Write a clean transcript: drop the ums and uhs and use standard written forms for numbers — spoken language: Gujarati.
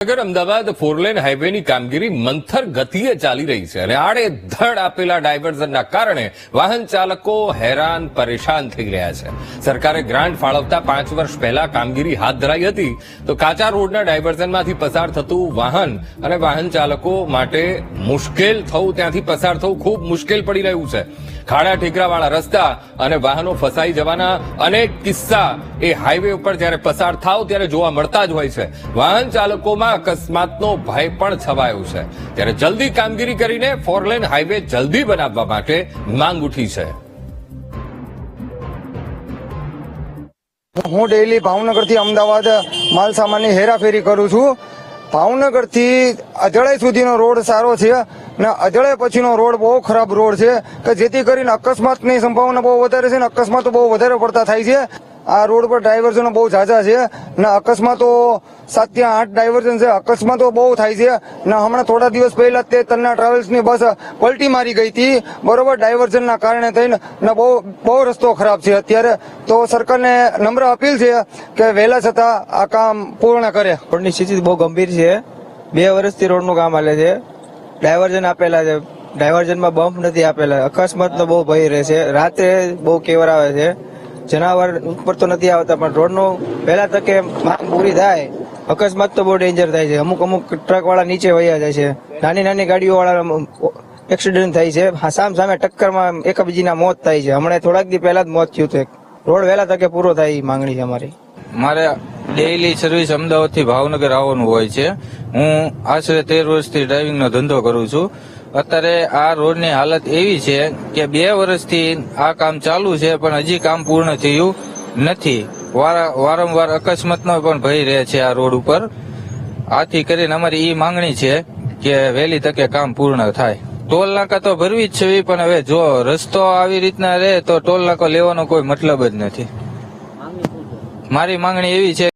નગર અમદાવાદ ફોરલેન હાઈવેની કામગીરી મંથર ગતિએ ચાલી રહી છે અને આડેધડ આપેલા ડાયવર્ઝનના કારણે વાહન ચાલકો હેરાન પરેશાન થઈ રહ્યા છે. સરકારે ગ્રાન્ટ ફાળવતા 5 વર્ષ પહેલા કામગીરી હાથ ધરાઈ હતી તો કાચા રોડના ડાયવર્ઝનમાંથી પસાર થતું વાહન અને વાહન ચાલકો માટે મુશ્કેલ થવું, ત્યાંથી પસાર થવું ખૂબ મુશ્કેલ પડી રહ્યું છે. ખાડા ઠેકરાવાળા રસ્તા અને વાહનો ફસાઈ જવાના અનેક કિસ્સા એ હાઈવે ઉપર જ્યારે પસાર થાવ ત્યારે જોવા મળતા જ હોય છે. વાહન ચાલકોમાં અકસ્માતનો ભય પણ છવાયો છે. ત્યારે જલ્દી કામગીરી કરીને ફોરલેન હાઈવે જલ્દી બનાવવા માટે માંગ ઉઠી છે. હું ડેઈલી ભાવનગરથી અમદાવાદ માલ સામાનની હેરાફેરી કરું છું. ભાવનગરથી અજળાઈ સુધીનો રોડ સારો છે ને અજળાઈ પછીનો રોડ બહુ ખરાબ રોડ છે કે જેથી કરીને અકસ્માતની સંભાવના બહુ વધારે છે ને અકસ્માતો બહુ વધારે પડતા થાય છે. આ રોડ પર ડાયવર્ઝનો બહુ ઝાઝા છે ને અકસ્માતો 7 થી 8 ડાયવર્ઝન છે. અકસ્માતો બહુ થાય છે ને હમણાં થોડા દિવસ પહેલા તે તન્ના ટ્રાવેલ્સની બસ પલટી મારી ગઈ હતી, બરોબર, ડાયવર્ઝનના કારણે થઈને ને બહુ રસ્તો ખરાબ છે અત્યારે. તો સરકારને નમ્ર અપીલ છે કે વહેલા છતાં આ કામ પૂર્ણ કરે. રોડની સ્થિતિ બહુ ગંભીર છે. 2 વર્ષથી રોડનું કામ હાલે છે. ડાયવર્ઝન આપેલા છે, ડાયવર્ઝનમાં બમ્પ નથી આપેલા. અકસ્માતનો બહુ ભય રહે છે. રાત્રે બહુ કેવર આવે છે. જનાવર ઉપર તો નથી આવતા પણ રોડનું પહેલા તકે માંગ પૂરી થાય. અકસ્માત તો બહુ ડેન્જર થાય છે. અમુક ટ્રક વાળા નીચે વયા જાય છે. નાની ગાડીઓ વાળા એક્સિડન્ટ થાય છે. સામે ટક્કરમાં એકબીજીના મોત થાય છે. હમણાં થોડાક દી પહેલા જ મોત થયું હતું. રોડ વહેલા તકે પૂરો થાય એ માંગણી છે અમારી. મારે ડેઈલી સર્વિસ અમદાવાદથી ભાવનગર આવવાનું હોય છે. હું આશરે 13 વર્ષથી ડ્રાઇવિંગનો ધંધો કરું છું. અત્યારે આ રોડની હાલત એવી છે કે 2 વર્ષથી આ કામ ચાલુ છે પણ હજી કામ પૂર્ણ થયું નથી. વારંવાર અકસ્માતનો પણ ભય રહે છે આ રોડ ઉપર. આથી કરીને અમારી એ માંગણી છે કે વહેલી તકે કામ પૂર્ણ થાય. ટોલ નાકા તો ભરવી જ છે પણ હવે જો રસ્તો આવી રીતના રહે તો ટોલ નાકો લેવાનો કોઈ મતલબ જ નથી. મારી માંગણી એવી છે